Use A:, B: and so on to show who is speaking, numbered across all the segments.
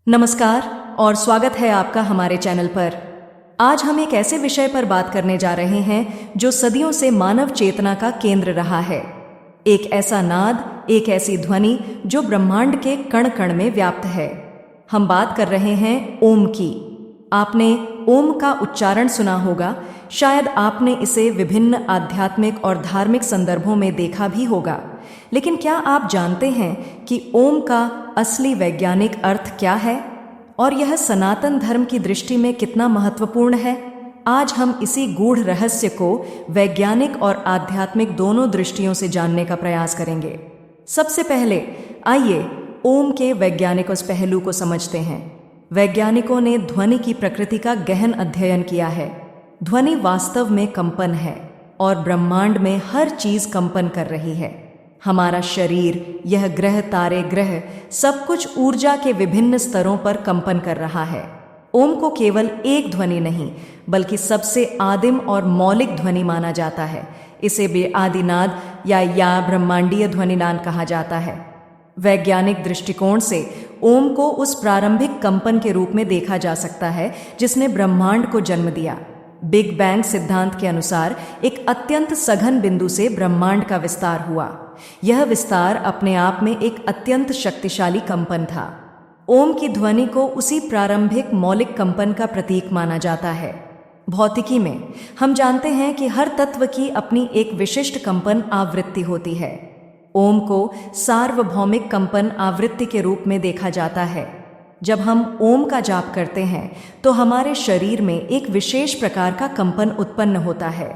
A: नमस्कार और स्वागत है आपका हमारे चैनल पर। आज हम एक ऐसे विषय पर बात करने जा रहे हैं जो सदियों से मानव चेतना का केंद्र रहा है। एक ऐसा नाद, एक ऐसी ध्वनि जो ब्रह्मांड के कण कण में व्याप्त है। हम बात कर रहे हैं ओम की। आपने ओम का उच्चारण सुना होगा, शायद आपने इसे विभिन्न आध्यात्मिक और धार्मिक संदर्भों में देखा भी होगा। लेकिन क्या आप जानते हैं कि ओम का असली वैज्ञानिक अर्थ क्या है और यह सनातन धर्म की दृष्टि में कितना महत्वपूर्ण है? आज हम इसी गूढ़ रहस्य को वैज्ञानिक और आध्यात्मिक दोनों दृष्टियों से जानने का प्रयास करेंगे। सबसे पहले आइए ओम के वैज्ञानिक उस पहलू को समझते हैं। वैज्ञानिकों ने ध्वनि की प्रकृति का गहन अध्ययन किया है। ध्वनि वास्तव में कंपन है और ब्रह्मांड में हर चीज कंपन कर रही है। हमारा शरीर, यह ग्रह, तारे, ग्रह, सब कुछ ऊर्जा के विभिन्न स्तरों पर कंपन कर रहा है। ओम को केवल एक ध्वनि नहीं, बल्कि सबसे आदिम और मौलिक ध्वनि माना जाता है। इसे बेआदिनाद या ब्रह्मांडीय ध्वनिनाद कहा जाता है। वैज्ञानिक दृष्टिकोण से ओम को उस प्रारंभिक कंपन के रूप में देखा जा सकता है जिसने ब्रह्मांड को जन्म दिया। बिग बैंग सिद्धांत के अनुसार एक अत्यंत सघन बिंदु से ब्रह्मांड का विस्तार हुआ। यह विस्तार अपने आप में एक अत्यंत शक्तिशाली कंपन था। ओम की ध्वनि को उसी प्रारंभिक मौलिक कंपन का प्रतीक माना जाता है। भौतिकी में हम जानते हैं कि हर तत्व की अपनी एक विशिष्ट कंपन आवृत्ति होती है। ओम को सार्वभौमिक कंपन आवृत्ति के रूप में देखा जाता है। जब हम ओम का जाप करते हैं तो हमारे शरीर में एक विशेष प्रकार का कंपन उत्पन्न होता है।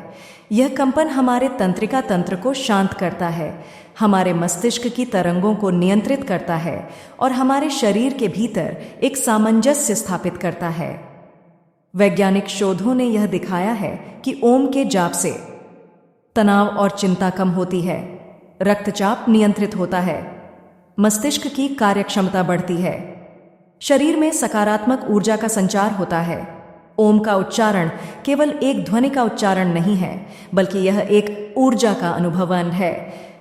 A: यह कंपन हमारे तंत्रिका तंत्र को शांत करता है, हमारे मस्तिष्क की तरंगों को नियंत्रित करता है और हमारे शरीर के भीतर एक सामंजस्य स्थापित करता है। वैज्ञानिक शोधों ने यह दिखाया है कि ओम के जाप से तनाव और चिंता कम होती है, रक्तचाप नियंत्रित होता है, मस्तिष्क की कार्यक्षमता बढ़ती है, शरीर में सकारात्मक ऊर्जा का संचार होता है। ओम का उच्चारण केवल एक ध्वनि का उच्चारण नहीं है, बल्कि यह एक ऊर्जा का अनुभवन है।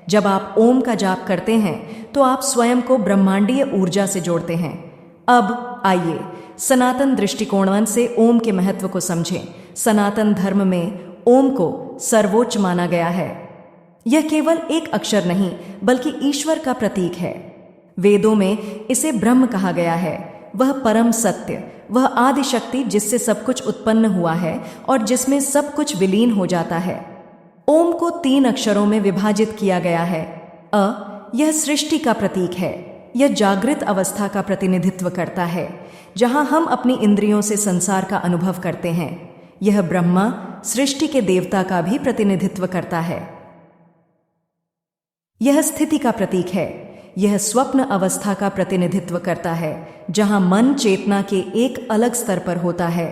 A: जब आप ओम का जाप करते हैं तो आप स्वयं को ब्रह्मांडीय ऊर्जा से जोड़ते हैं। अब आइए सनातन दृष्टिकोण से ओम के महत्व को समझें। सनातन धर्म में ओम को सर्वोच्च माना गया है। यह केवल एक अक्षर नहीं, बल्कि ईश्वर का प्रतीक है। वेदों में इसे ब्रह्म कहा गया है। वह परम सत्य, वह आदि शक्ति जिससे सब कुछ उत्पन्न हुआ है और जिसमें सब कुछ विलीन हो जाता है। ओम को 3 अक्षरों में विभाजित किया गया है। यह सृष्टि का प्रतीक है। यह जागृत अवस्था का प्रतिनिधित्व करता है, जहां हम अपनी इंद्रियों से संसार का अनुभव करते हैं। यह ब्रह्मा, सृष्टि के देवता का भी प्रतिनिधित्व करता है। यह स्थिति का प्रतीक है। यह स्वप्न अवस्था का प्रतिनिधित्व करता है, जहां मन चेतना के एक अलग स्तर पर होता है।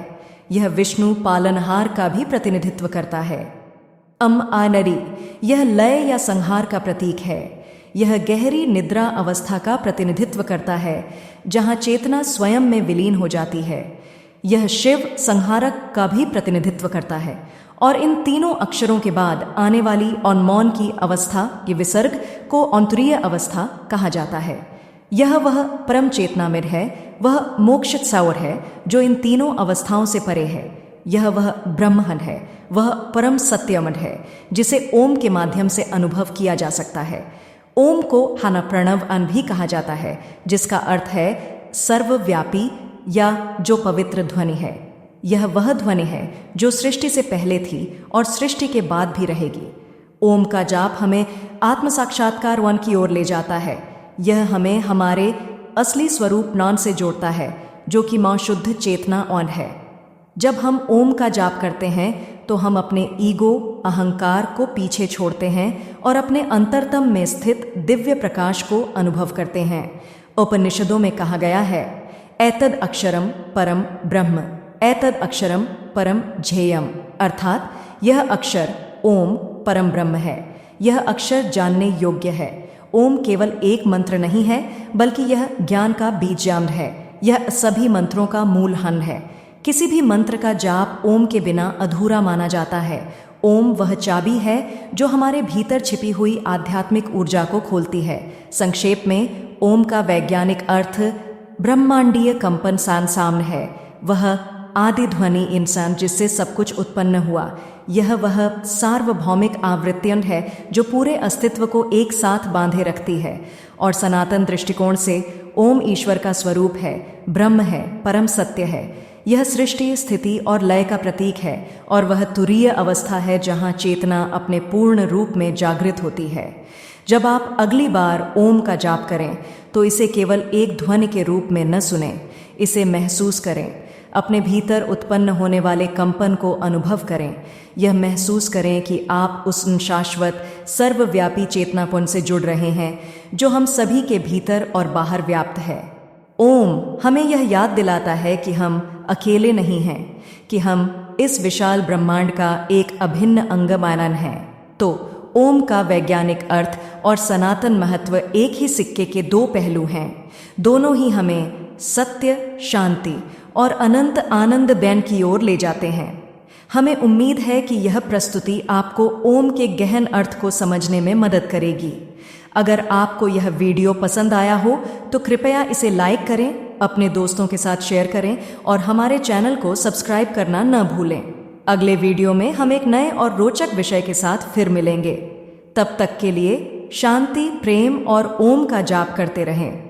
A: यह विष्णु पालनहार का भी प्रतिनिधित्व करता है। आनरी, यह लय या संहार का प्रतीक है। यह गहरी निद्रा अवस्था का प्रतिनिधित्व करता है, जहां चेतना स्वयं में विलीन हो जाती है। यह शिव संहारक का भी प्रतिनिधित्व करता है। और इन तीनों अक्षरों के बाद आने वाली मौन की अवस्था, ये विसर्ग को अंतरीय अवस्था कहा जाता है। यह वह परम चेतनामय है, वह मोक्ष सौर है जो इन तीनों अवस्थाओं से परे है। यह वह ब्रह्मन है, वह परम सत्यमन है जिसे ओम के माध्यम से अनुभव किया जा सकता है। ओम को हाना प्रणव अन भी कहा जाता है, जिसका अर्थ है सर्वव्यापी या जो पवित्र ध्वनि है। यह वह ध्वनि है जो सृष्टि से पहले थी और सृष्टि के बाद भी रहेगी। ओम का जाप हमें आत्म साक्षात्कार वन की ओर ले जाता है। यह हमें हमारे असली स्वरूप नॉन से जोड़ता है, जो कि मां शुद्ध चेतना ऑन है। जब हम ओम का जाप करते हैं तो हम अपने ईगो, अहंकार को पीछे छोड़ते हैं और अपने अंतरतम में स्थित दिव्य प्रकाश को अनुभव करते हैं। उपनिषदों में कहा गया है, एतद अक्षरम परम ब्रह्म, एतद अक्षरम परम झेयम, अर्थात यह अक्षर ओम परम ब्रह्म है। यह अक्षर जानने योग्य है। ओम केवल एक मंत्र नहीं है, बल्कि यह ज्ञान का बीजांड है। यह सभी मंत्रों का मूल हन है। किसी भी मंत्र का जाप ओम के बिना अधूरा माना जाता है। ओम वह चाबी है जो हमारे भीतर छिपी हुई आध्यात्मिक ऊर्जा को खोलती है। संक्षेप में ओम का वैज्ञानिक अर्थ ब्रह्मांडीय कंपन सामने है, वह आदि ध्वनि इंसान जिससे सब कुछ उत्पन्न हुआ। यह वह सार्वभौमिक आवृत्तियां है जो पूरे अस्तित्व को एक साथ बांधे रखती है। और सनातन दृष्टिकोण से ओम ईश्वर का स्वरूप है, ब्रह्म है, परम सत्य है। यह सृष्टि, स्थिति और लय का प्रतीक है और वह तुरीय अवस्था है जहाँ चेतना अपने पूर्ण रूप में जागृत होती है। जब आप अगली बार ओम का जाप करें तो इसे केवल एक ध्वनि के रूप में न सुनें, इसे महसूस करें। अपने भीतर उत्पन्न होने वाले कंपन को अनुभव करें। यह महसूस करें कि आप उस शाश्वत सर्वव्यापी चेतनापुंज से जुड़ रहे हैं जो हम सभी के भीतर और बाहर व्याप्त है। ओम हमें यह याद दिलाता है कि हम अकेले नहीं हैं, कि हम इस विशाल ब्रह्मांड का एक अभिन्न अंग मानन हैं। तो ओम का वैज्ञानिक अर्थ और सनातन महत्व एक ही सिक्के के दो पहलू हैं। दोनों ही हमें सत्य, शांति और अनंत आनंद बैन की ओर ले जाते हैं। हमें उम्मीद है कि यह प्रस्तुति आपको ओम के गहन अर्थ को समझने में मदद करेगी। अगर आपको यह वीडियो पसंद आया हो तो कृपया इसे लाइक करें, अपने दोस्तों के साथ शेयर करें और हमारे चैनल को सब्सक्राइब करना न भूलें। अगले वीडियो में हम एक नए और रोचक विषय के साथ फिर मिलेंगे। तब तक के लिए शांति, प्रेम और ओम का जाप करते रहें।